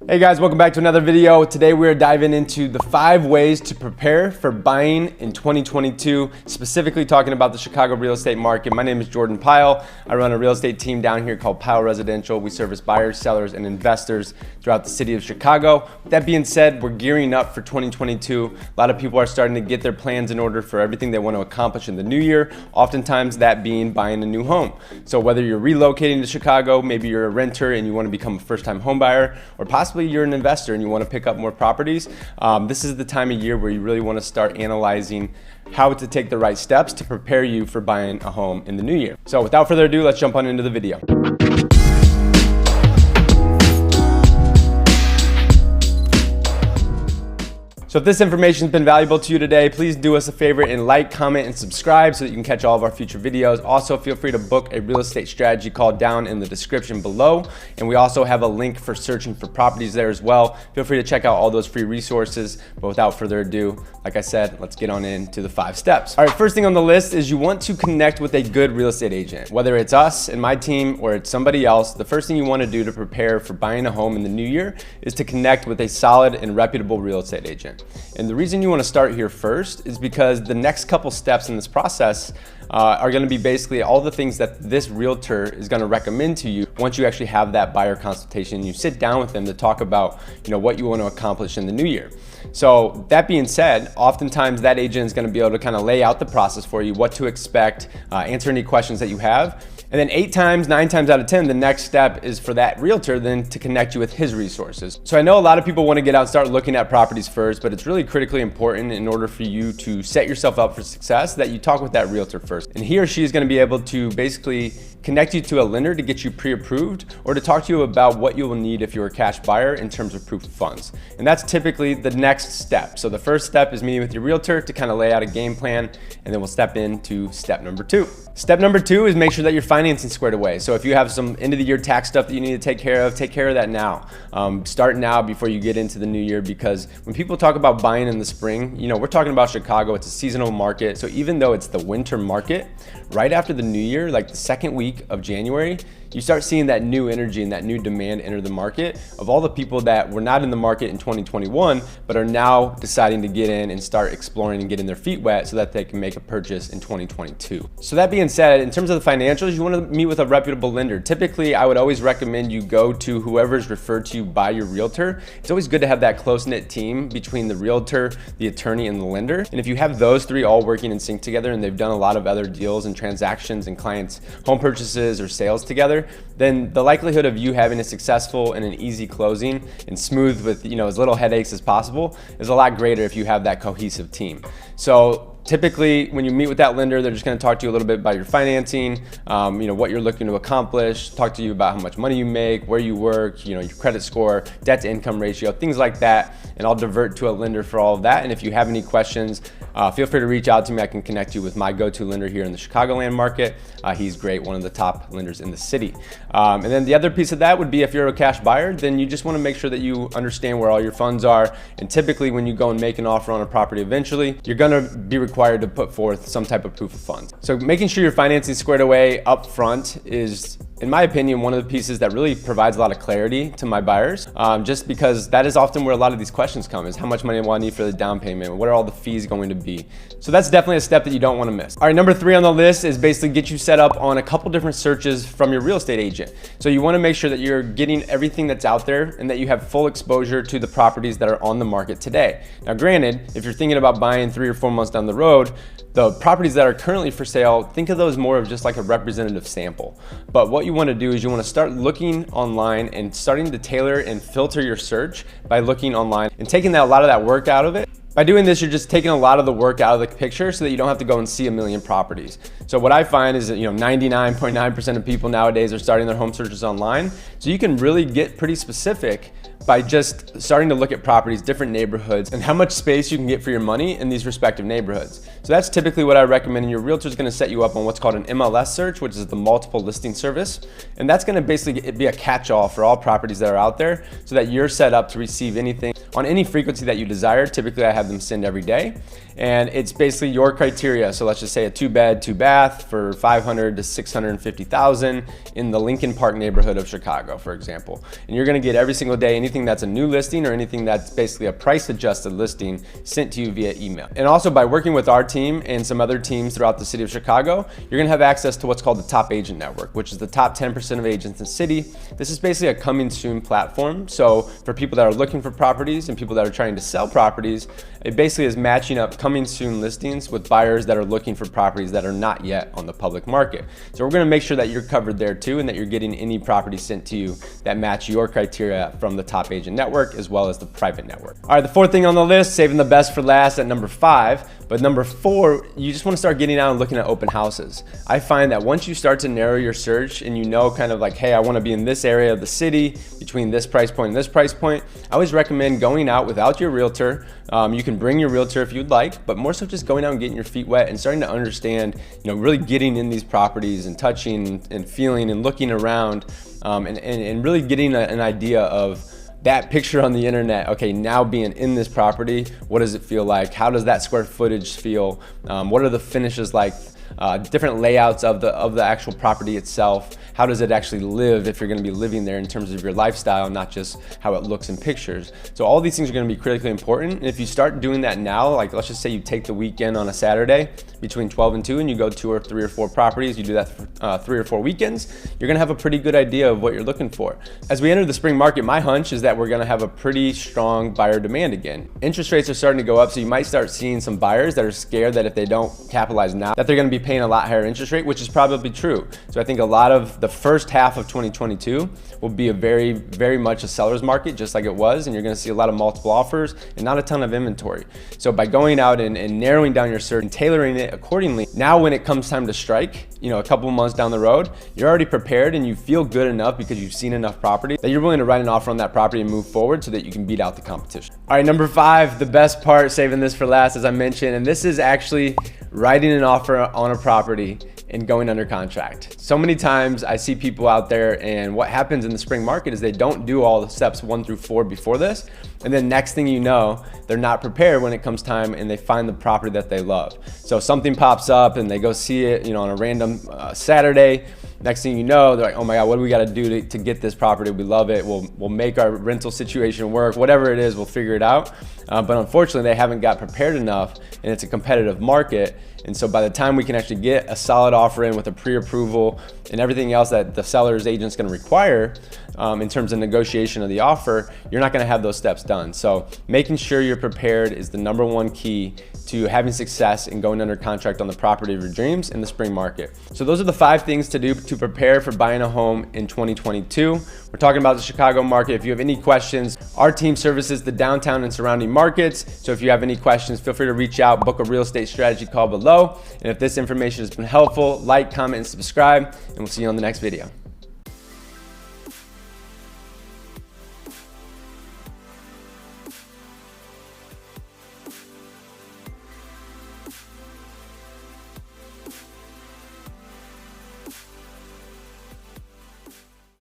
Hey guys, welcome back to another video. Today we are diving into the 5 ways to prepare for buying in 2022, specifically talking about the Chicago real estate market. My name is Jordan Pyle. I run a real estate team down here called Pyle Residential. We service buyers, sellers, and investors throughout the city of Chicago. With that being said, we're gearing up for 2022. A lot of people are starting to get their plans in order for everything they want to accomplish in the new year, oftentimes that being buying a new home. So whether you're relocating to Chicago, maybe you're a renter and you want to become a first-time home buyer, or possibly you're an investor and you want to pick up more properties, this is the time of year where you really want to start analyzing how to take the right steps to prepare you for buying a home in the new year. So without further ado, let's jump on into the video. So if this information has been valuable to you today, please do us a favor and like, comment, and subscribe so that you can catch all of our future videos. Also, feel free to book a real estate strategy call down in the description below. And we also have a link for searching for properties there as well. Feel free to check out all those free resources. But without further ado, like I said, let's get on into the 5 steps. All right, first thing on the list is you want to connect with a good real estate agent. Whether it's us and my team or it's somebody else, the first thing you want to do to prepare for buying a home in the new year is to connect with a solid and reputable real estate agent. And the reason you want to start here first is because the next couple steps in this process are going to be basically all the things that this realtor is going to recommend to you once you actually have that buyer consultation. You sit down with them to talk about what you want to accomplish in the new year. So that being said, oftentimes that agent is going to be able to kind of lay out the process for you, what to expect, answer any questions that you have. And then 9 times out of 10, the next step is for that realtor then to connect you with his resources. So I know a lot of people want to get out and start looking at properties first, but it's really critically important in order for you to set yourself up for success that you talk with that realtor first. And he or she is going to be able to basically connect you to a lender to get you pre-approved or to talk to you about what you will need if you're a cash buyer in terms of proof of funds. And that's typically the next step. So the first step is meeting with your realtor to kind of lay out a game plan, and then we'll step into step number 2. Step number 2 is make sure that your financing squared away. So if you have some end of the year tax stuff that you need to take care of that now. Start now before you get into the new year, because when people talk about buying in the spring, we're talking about Chicago, it's a seasonal market. So even though it's the winter market, right after the new year, like the second week of January, you start seeing that new energy and that new demand enter the market of all the people that were not in the market in 2021, but are now deciding to get in and start exploring and getting their feet wet so that they can make a purchase in 2022. So that being said, in terms of the financials, you want to meet with a reputable lender. Typically, I would always recommend you go to whoever's referred to you by your realtor. It's always good to have that close-knit team between the realtor, the attorney, and the lender. And if you have those 3 all working in sync together and they've done a lot of other deals and transactions and clients' home purchases or sales together, then the likelihood of you having a successful and an easy closing and smooth with as little headaches as possible is a lot greater if you have that cohesive team. So typically, when you meet with that lender, they're just going to talk to you a little bit about your financing, what you're looking to accomplish, talk to you about how much money you make, where you work, your credit score, debt to income ratio, things like that. And I'll divert to a lender for all of that. And if you have any questions, feel free to reach out to me. I can connect you with my go-to lender here in the Chicagoland market. He's great, one of the top lenders in the city. And then the other piece of that would be if you're a cash buyer, then you just want to make sure that you understand where all your funds are. And typically when you go and make an offer on a property eventually, you're going to be required to put forth some type of proof of funds. So making sure your financing is squared away up front is, in my opinion, one of the pieces that really provides a lot of clarity to my buyers, just because that is often where a lot of these questions come, is how much money will I need for the down payment? What are all the fees going to be? So that's definitely a step that you don't want to miss. All right, number 3 on the list is basically get you set up on a couple different searches from your real estate agent. So you want to make sure that you're getting everything that's out there and that you have full exposure to the properties that are on the market today. Now, granted, if you're thinking about buying 3 or 4 months down the road, the properties that are currently for sale, think of those more of just like a representative sample. But what you want to do is you want to start looking online and starting to tailor and filter your search by looking online and taking a lot of that work out of it. By doing this, you're just taking a lot of the work out of the picture so that you don't have to go and see a million properties. So what I find is that 99.9% of people nowadays are starting their home searches online. So you can really get pretty specific by just starting to look at properties, different neighborhoods, and how much space you can get for your money in these respective neighborhoods. So that's typically typically what I recommend, and your realtor is going to set you up on what's called an MLS search, which is the multiple listing service. And that's going to basically be a catch-all for all properties that are out there so that you're set up to receive anything on any frequency that you desire. Typically, I have them send every day. And it's basically your criteria. So let's just say a 2-bed, 2-bath for $500,000 to $650,000 in the Lincoln Park neighborhood of Chicago, for example. And you're going to get every single day anything that's a new listing or anything that's basically a price-adjusted listing sent to you via email. And also by working with our team and some other teams throughout the city of Chicago, you're going to have access to what's called the Top Agent Network, which is the top 10% of agents in the city. This is basically a coming soon platform. So for people that are looking for properties and people that are trying to sell properties, it basically is matching up coming soon listings with buyers that are looking for properties that are not yet on the public market. So we're going to make sure that you're covered there too, and that you're getting any properties sent to you that match your criteria from the Top Agent Network as well as the private network. All right, the fourth thing on the list, saving the best for last at number 5. But number 4, you just want to start getting out and looking at open houses. I find that once you start to narrow your search and you know kind of like, hey, I want to be in this area of the city between this price point and this price point, I always recommend going out without your realtor. You can bring your realtor if you'd like, but more so just going out and getting your feet wet and starting to understand, really getting in these properties and touching and feeling and looking around and really getting an idea of that picture on the internet. Okay, now being in this property, what does it feel like? How does that square footage feel? What are the finishes like? Different layouts of the actual property itself. How does it actually live if you're going to be living there in terms of your lifestyle, not just how it looks in pictures. So all these things are going to be critically important. And if you start doing that now, like let's just say you take the weekend on a Saturday between 12 and 2 and you go 2 or 3 or 4 properties, you do that for 3 or 4 weekends, you're going to have a pretty good idea of what you're looking for. As we enter the spring market, my hunch is that we're going to have a pretty strong buyer demand again. Interest rates are starting to go up, so you might start seeing some buyers that are scared that if they don't capitalize now, that they're going to be paying a lot higher interest rate, which is probably true. So I think a lot of the first half of 2022 will be a very much a seller's market, just like it was, and you're going to see a lot of multiple offers and not a ton of inventory. So by going out and narrowing down your search and tailoring it accordingly, now when it comes time to strike, a couple months down the road, you're already prepared and you feel good enough because you've seen enough property that you're willing to write an offer on that property and move forward so that you can beat out the competition. All right, number 5, the best part, saving this for last, as I mentioned, and this is actually writing an offer on a property and going under contract. So many times I see people out there, and what happens in the spring market is they don't do all the steps 1 through 4 before this, and then next thing you know, they're not prepared when it comes time and they find the property that they love. So something pops up and they go see it, on a random Saturday. Next thing you know, they're like, oh my God, what do we got to do to get this property? We love it. We'll make our rental situation work. Whatever it is, we'll figure it out. But unfortunately, they haven't got prepared enough, and it's a competitive market. And so by the time we can actually get a solid offer in with a pre-approval and everything else that the seller's agent's going to require in terms of negotiation of the offer, you're not going to have those steps done. So making sure you're prepared is the number 1 key to having success in going under contract on the property of your dreams in the spring market. So those are the 5 things to do to prepare for buying a home in 2022. We're talking about the Chicago market. If you have any questions, our team services the downtown and surrounding markets. So if you have any questions, feel free to reach out, book a real estate strategy call below. And if this information has been helpful, like, comment, and subscribe, and we'll see you on the next video.